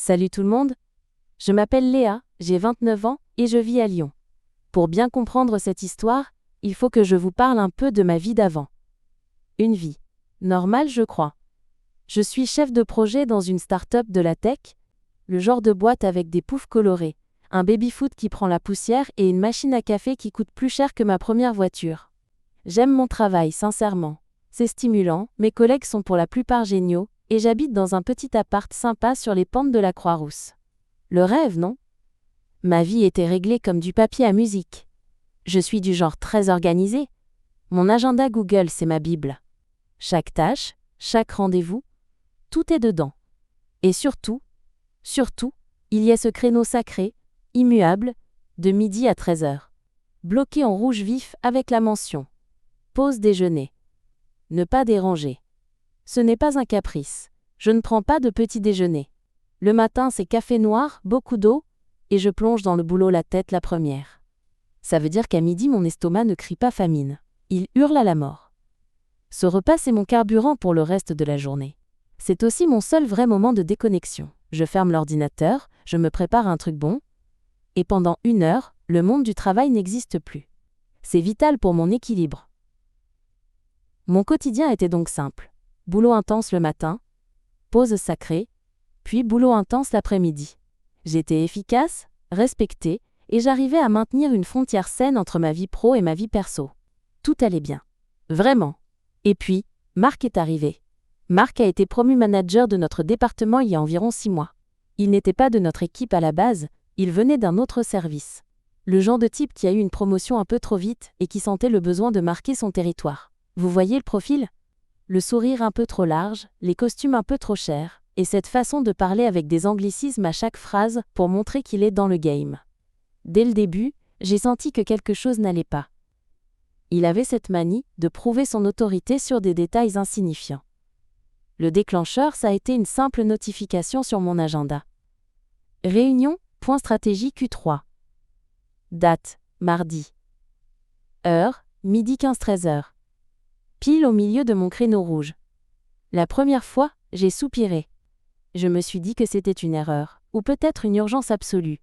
Salut tout le monde, je m'appelle Léa, j'ai 29 ans et je vis à Lyon. Pour bien comprendre cette histoire, il faut que je vous parle un peu de ma vie d'avant. Une vie normale, je crois. Je suis chef de projet dans une start-up de la tech, le genre de boîte avec des poufs colorés, un baby-foot qui prend la poussière et une machine à café qui coûte plus cher que ma première voiture. J'aime mon travail, sincèrement. C'est stimulant, mes collègues sont pour la plupart géniaux, et j'habite dans un petit appart sympa sur les pentes de la Croix-Rousse. Le rêve, non? Ma vie était réglée comme du papier à musique. Je suis du genre très organisé. Mon agenda Google, c'est ma Bible. Chaque tâche, chaque rendez-vous, tout est dedans. Et surtout, il y a ce créneau sacré, immuable, de midi à 13h. Bloqué en rouge vif avec la mention « Pause déjeuner ». Ne pas déranger. Ce n'est pas un caprice. Je ne prends pas de petit déjeuner. Le matin, c'est café noir, beaucoup d'eau, et je plonge dans le boulot la tête la première. Ça veut dire qu'à midi, mon estomac ne crie pas famine. Il hurle à la mort. Ce repas, c'est mon carburant pour le reste de la journée. C'est aussi mon seul vrai moment de déconnexion. Je ferme l'ordinateur, je me prépare un truc bon, et pendant 1 heure, le monde du travail n'existe plus. C'est vital pour mon équilibre. Mon quotidien était donc simple. Boulot intense le matin, pause sacrée, puis boulot intense l'après-midi. J'étais efficace, respectée, et j'arrivais à maintenir une frontière saine entre ma vie pro et ma vie perso. Tout allait bien. Vraiment. Et puis, Marc est arrivé. Marc a été promu manager de notre département il y a environ 6 mois. Il n'était pas de notre équipe à la base, il venait d'un autre service. Le genre de type qui a eu une promotion un peu trop vite et qui sentait le besoin de marquer son territoire. Vous voyez le profil ? Le sourire un peu trop large, les costumes un peu trop chers, et cette façon de parler avec des anglicismes à chaque phrase pour montrer qu'il est dans le game. Dès le début, j'ai senti que quelque chose n'allait pas. Il avait cette manie de prouver son autorité sur des détails insignifiants. Le déclencheur, ça a été une simple notification sur mon agenda. Réunion, point stratégie Q3. Date, mardi. Heure, midi 15-13h. Pile au milieu de mon créneau rouge. La première fois, j'ai soupiré. Je me suis dit que c'était une erreur, ou peut-être une urgence absolue.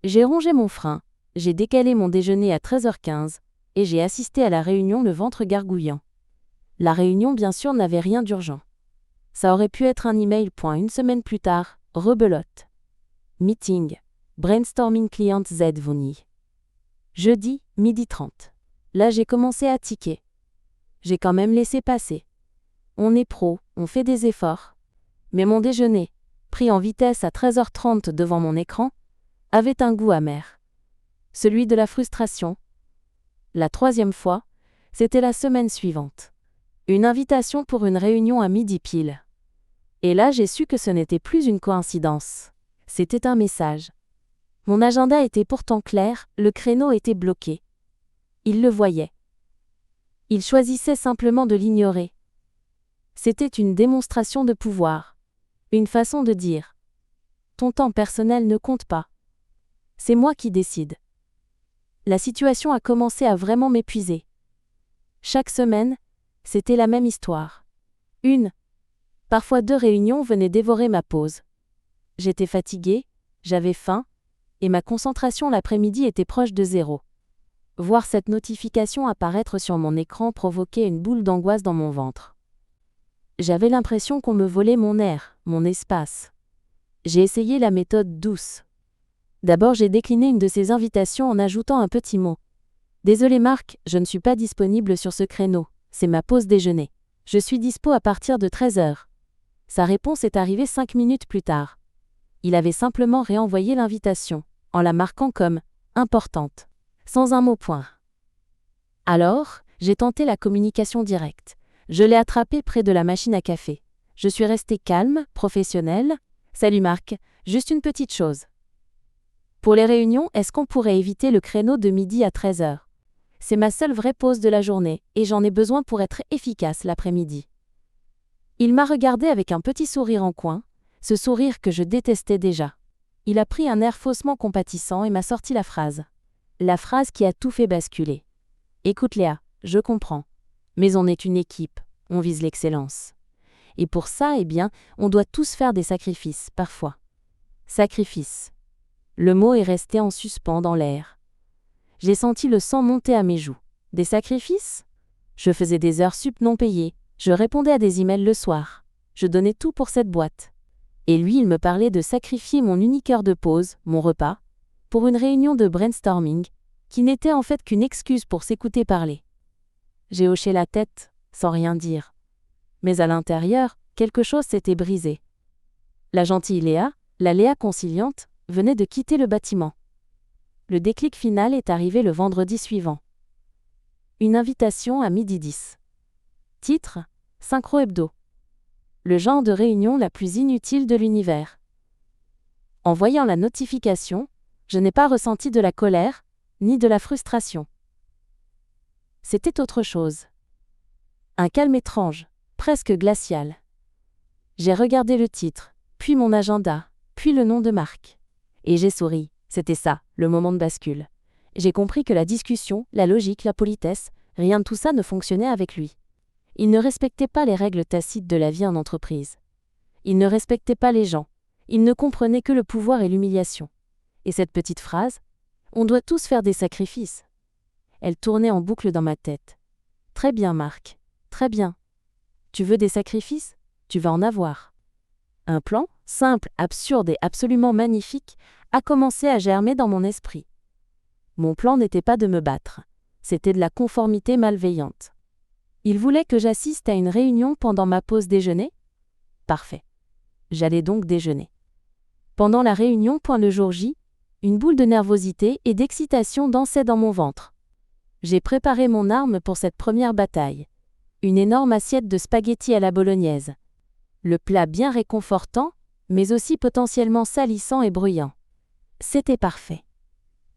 J'ai rongé mon frein, j'ai décalé mon déjeuner à 13h15, et j'ai assisté à la réunion le ventre gargouillant. La réunion, bien sûr, n'avait rien d'urgent. Ça aurait pu être un email. 1 semaine plus tard, rebelote. Meeting. Brainstorming client Z Voni. Jeudi, 12h30. Là, j'ai commencé à tiquer. J'ai quand même laissé passer. On est pro, on fait des efforts. Mais mon déjeuner, pris en vitesse à 13h30 devant mon écran, avait un goût amer. Celui de la frustration. La 3e fois, c'était la semaine suivante. Une invitation pour une réunion à midi pile. Et là, j'ai su que ce n'était plus une coïncidence. C'était un message. Mon agenda était pourtant clair, le créneau était bloqué. Il le voyait. Il choisissait simplement de l'ignorer. C'était une démonstration de pouvoir. Une façon de dire « Ton temps personnel ne compte pas. C'est moi qui décide. » La situation a commencé à vraiment m'épuiser. Chaque semaine, c'était la même histoire. 1, parfois 2 réunions venaient dévorer ma pause. J'étais fatiguée, j'avais faim, et ma concentration l'après-midi était proche de 0. Voir cette notification apparaître sur mon écran provoquait une boule d'angoisse dans mon ventre. J'avais l'impression qu'on me volait mon air, mon espace. J'ai essayé la méthode douce. D'abord, j'ai décliné une de ces invitations en ajoutant un petit mot. « Désolé Marc, je ne suis pas disponible sur ce créneau, c'est ma pause déjeuner. Je suis dispo à partir de 13h. » Sa réponse est arrivée 5 minutes plus tard. Il avait simplement réenvoyé l'invitation, en la marquant comme « importante ». Sans un mot point. Alors, j'ai tenté la communication directe. Je l'ai attrapé près de la machine à café. Je suis restée calme, professionnelle. « Salut Marc, juste une petite chose. Pour les réunions, est-ce qu'on pourrait éviter le créneau de midi à 13h? C'est ma seule vraie pause de la journée, et j'en ai besoin pour être efficace l'après-midi. » Il m'a regardé avec un petit sourire en coin, ce sourire que je détestais déjà. Il a pris un air faussement compatissant et m'a sorti la phrase. La phrase qui a tout fait basculer. « Écoute Léa, je comprends. Mais on est une équipe, on vise l'excellence. Et pour ça, on doit tous faire des sacrifices, parfois. Sacrifice. Le mot est resté en suspens dans l'air. J'ai senti le sang monter à mes joues. Des sacrifices? Je faisais des heures sup non payées, je répondais à des emails le soir. Je donnais tout pour cette boîte. Et lui, il me parlait de sacrifier mon unique heure de pause, mon repas, pour une réunion de brainstorming, qui n'était en fait qu'une excuse pour s'écouter parler. J'ai hoché la tête, sans rien dire. Mais à l'intérieur, quelque chose s'était brisé. La gentille Léa, la Léa conciliante, venait de quitter le bâtiment. Le déclic final est arrivé le vendredi suivant. Une invitation à 12h10. Titre: Synchro Hebdo. Le genre de réunion la plus inutile de l'univers. En voyant la notification, je n'ai pas ressenti de la colère, ni de la frustration. C'était autre chose. Un calme étrange, presque glacial. J'ai regardé le titre, puis mon agenda, puis le nom de Marc. Et j'ai souri, c'était ça, le moment de bascule. J'ai compris que la discussion, la logique, la politesse, rien de tout ça ne fonctionnait avec lui. Il ne respectait pas les règles tacites de la vie en entreprise. Il ne respectait pas les gens. Il ne comprenait que le pouvoir et l'humiliation. Et cette petite phrase, « On doit tous faire des sacrifices », elle tournait en boucle dans ma tête. Très bien, Marc. Très bien. Tu veux des sacrifices? Tu vas en avoir. Un plan, simple, absurde et absolument magnifique, a commencé à germer dans mon esprit. Mon plan n'était pas de me battre. C'était de la conformité malveillante. Il voulait que j'assiste à une réunion pendant ma pause déjeuner? Parfait. J'allais donc déjeuner. Pendant la réunion, le jour J, une boule de nervosité et d'excitation dansait dans mon ventre. J'ai préparé mon arme pour cette première bataille. Une énorme assiette de spaghettis à la bolognaise. Le plat bien réconfortant, mais aussi potentiellement salissant et bruyant. C'était parfait.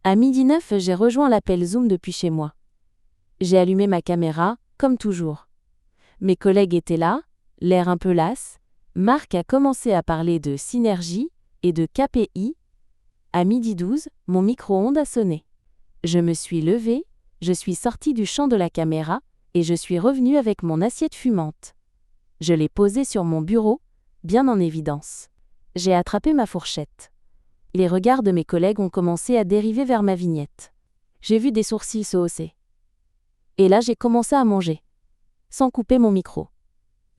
À 12h09, j'ai rejoint l'appel Zoom depuis chez moi. J'ai allumé ma caméra, comme toujours. Mes collègues étaient là, l'air un peu las. Marc a commencé à parler de synergie et de KPI. À 12h12, mon micro-ondes a sonné. Je me suis levée, je suis sortie du champ de la caméra et je suis revenue avec mon assiette fumante. Je l'ai posée sur mon bureau, bien en évidence. J'ai attrapé ma fourchette. Les regards de mes collègues ont commencé à dériver vers ma vignette. J'ai vu des sourcils se hausser. Et là, j'ai commencé à manger, sans couper mon micro.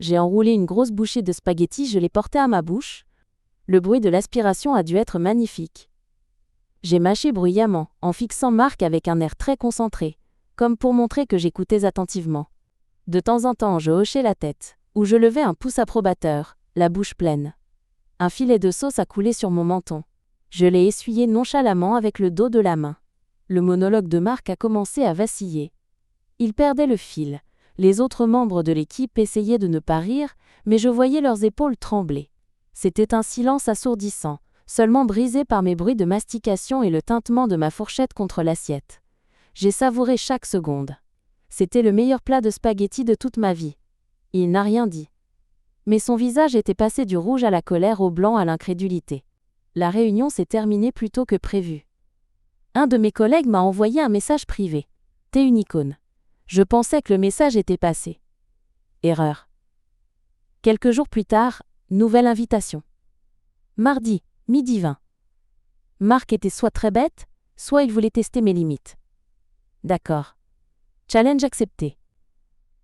J'ai enroulé une grosse bouchée de spaghettis, je l'ai portée à ma bouche. Le bruit de l'aspiration a dû être magnifique. J'ai mâché bruyamment, en fixant Marc avec un air très concentré, comme pour montrer que j'écoutais attentivement. De temps en temps, je hochais la tête, ou je levais un pouce approbateur, la bouche pleine. Un filet de sauce a coulé sur mon menton. Je l'ai essuyé nonchalamment avec le dos de la main. Le monologue de Marc a commencé à vaciller. Il perdait le fil. Les autres membres de l'équipe essayaient de ne pas rire, mais je voyais leurs épaules trembler. C'était un silence assourdissant, seulement brisé par mes bruits de mastication et le tintement de ma fourchette contre l'assiette. J'ai savouré chaque seconde. C'était le meilleur plat de spaghettis de toute ma vie. Il n'a rien dit. Mais son visage était passé du rouge à la colère, au blanc à l'incrédulité. La réunion s'est terminée plus tôt que prévu. Un de mes collègues m'a envoyé un message privé. « T'es une icône. » Je pensais que le message était passé. Erreur. Quelques jours plus tard, nouvelle invitation. Mardi, 12h20. Marc était soit très bête, soit il voulait tester mes limites. D'accord. Challenge accepté.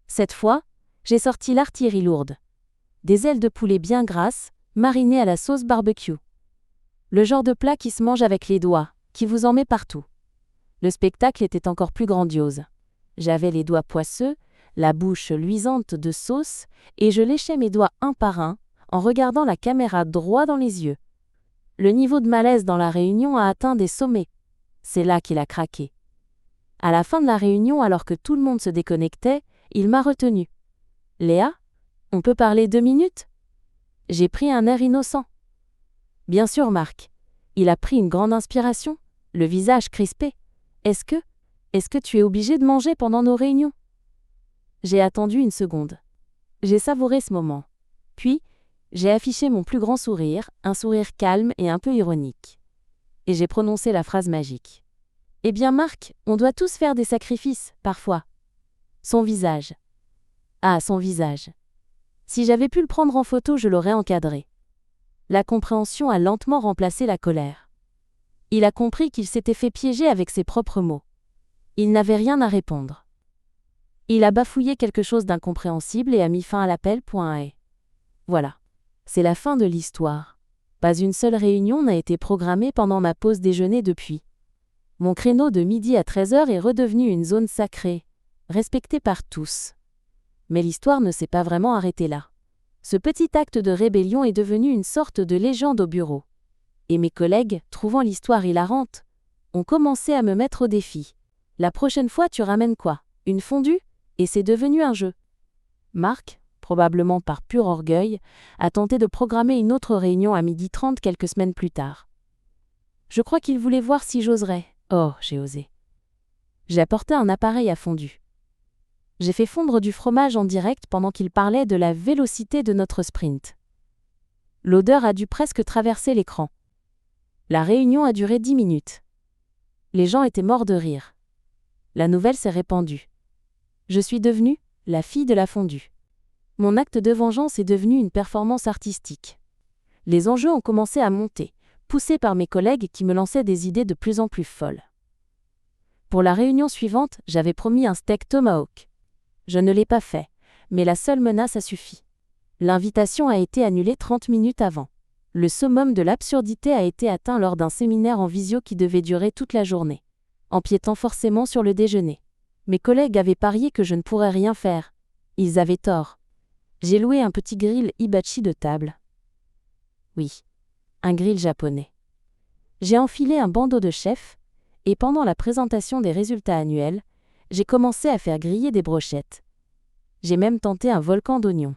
Cette fois, j'ai sorti l'artillerie lourde. Des ailes de poulet bien grasses, marinées à la sauce barbecue. Le genre de plat qui se mange avec les doigts, qui vous en met partout. Le spectacle était encore plus grandiose. J'avais les doigts poisseux, la bouche luisante de sauce, et je léchais mes doigts un par un, en regardant la caméra droit dans les yeux. Le niveau de malaise dans la réunion a atteint des sommets. C'est là qu'il a craqué. À la fin de la réunion, alors que tout le monde se déconnectait, il m'a retenu. « Léa, on peut parler 2 minutes ?» J'ai pris un air innocent. « Bien sûr, Marc. » Il a pris une grande inspiration, le visage crispé. « Est-ce que tu es obligé de manger pendant nos réunions ?» J'ai attendu une seconde. J'ai savouré ce moment. Puis, j'ai affiché mon plus grand sourire, un sourire calme et un peu ironique. Et j'ai prononcé la phrase magique. « Eh bien Marc, on doit tous faire des sacrifices, parfois. » Son visage. Ah, son visage. Si j'avais pu le prendre en photo, je l'aurais encadré. La compréhension a lentement remplacé la colère. Il a compris qu'il s'était fait piéger avec ses propres mots. Il n'avait rien à répondre. Il a bafouillé quelque chose d'incompréhensible et a mis fin à l'appel. Et voilà. C'est la fin de l'histoire. Pas une seule réunion n'a été programmée pendant ma pause déjeuner depuis. Mon créneau de midi à 13h est redevenu une zone sacrée, respectée par tous. Mais l'histoire ne s'est pas vraiment arrêtée là. Ce petit acte de rébellion est devenu une sorte de légende au bureau. Et mes collègues, trouvant l'histoire hilarante, ont commencé à me mettre au défi. La prochaine fois, tu ramènes quoi? Une fondue? Et c'est devenu un jeu. Marc, probablement par pur orgueil, a tenté de programmer une autre réunion à 12h30 quelques semaines plus tard. Je crois qu'il voulait voir si j'oserais. Oh, j'ai osé. J'ai apporté un appareil à fondue. J'ai fait fondre du fromage en direct pendant qu'il parlait de la vélocité de notre sprint. L'odeur a dû presque traverser l'écran. La réunion a duré 10 minutes. Les gens étaient morts de rire. La nouvelle s'est répandue. Je suis devenue la fille de la fondue. Mon acte de vengeance est devenu une performance artistique. Les enjeux ont commencé à monter, poussés par mes collègues qui me lançaient des idées de plus en plus folles. Pour la réunion suivante, j'avais promis un steak tomahawk. Je ne l'ai pas fait, mais la seule menace a suffi. L'invitation a été annulée 30 minutes avant. Le summum de l'absurdité a été atteint lors d'un séminaire en visio qui devait durer toute la journée, empiétant forcément sur le déjeuner. Mes collègues avaient parié que je ne pourrais rien faire. Ils avaient tort. J'ai loué un petit grill hibachi de table. Oui, un grill japonais. J'ai enfilé un bandeau de chef, et pendant la présentation des résultats annuels, j'ai commencé à faire griller des brochettes. J'ai même tenté un volcan d'oignons.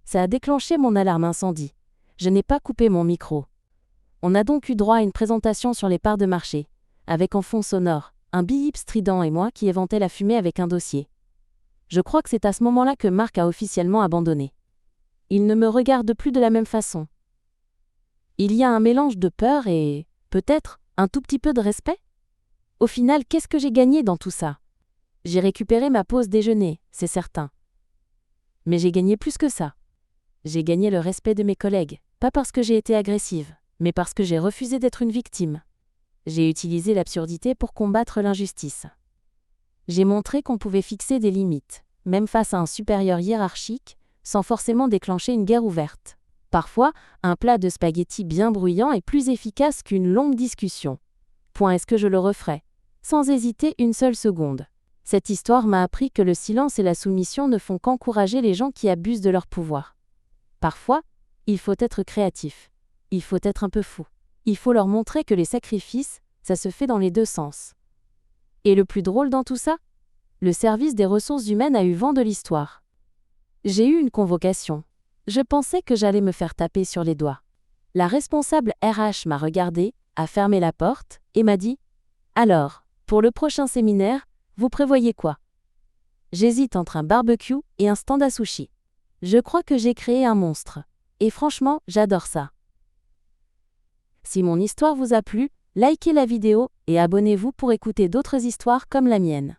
Ça a déclenché mon alarme incendie. Je n'ai pas coupé mon micro. On a donc eu droit à une présentation sur les parts de marché, avec en fond sonore, un bip strident et moi qui éventais la fumée avec un dossier. Je crois que c'est à ce moment-là que Marc a officiellement abandonné. Il ne me regarde plus de la même façon. Il y a un mélange de peur et, peut-être, un tout petit peu de respect? Au final, qu'est-ce que j'ai gagné dans tout ça? J'ai récupéré ma pause déjeuner, c'est certain. Mais j'ai gagné plus que ça. J'ai gagné le respect de mes collègues, pas parce que j'ai été agressive, mais parce que j'ai refusé d'être une victime. J'ai utilisé l'absurdité pour combattre l'injustice. J'ai montré qu'on pouvait fixer des limites, même face à un supérieur hiérarchique, sans forcément déclencher une guerre ouverte. Parfois, un plat de spaghettis bien bruyant est plus efficace qu'une longue discussion. Est-ce que je le referais? Sans hésiter une seule seconde. Cette histoire m'a appris que le silence et la soumission ne font qu'encourager les gens qui abusent de leur pouvoir. Parfois, il faut être créatif. Il faut être un peu fou. Il faut leur montrer que les sacrifices, ça se fait dans les deux sens. Et le plus drôle dans tout ça? Le service des ressources humaines a eu vent de l'histoire. J'ai eu une convocation. Je pensais que j'allais me faire taper sur les doigts. La responsable RH m'a regardé, a fermé la porte, et m'a dit « Alors, pour le prochain séminaire, vous prévoyez quoi ?» J'hésite entre un barbecue et un stand à sushi. Je crois que j'ai créé un monstre. Et franchement, j'adore ça. Si mon histoire vous a plu, likez la vidéo et abonnez-vous pour écouter d'autres histoires comme la mienne.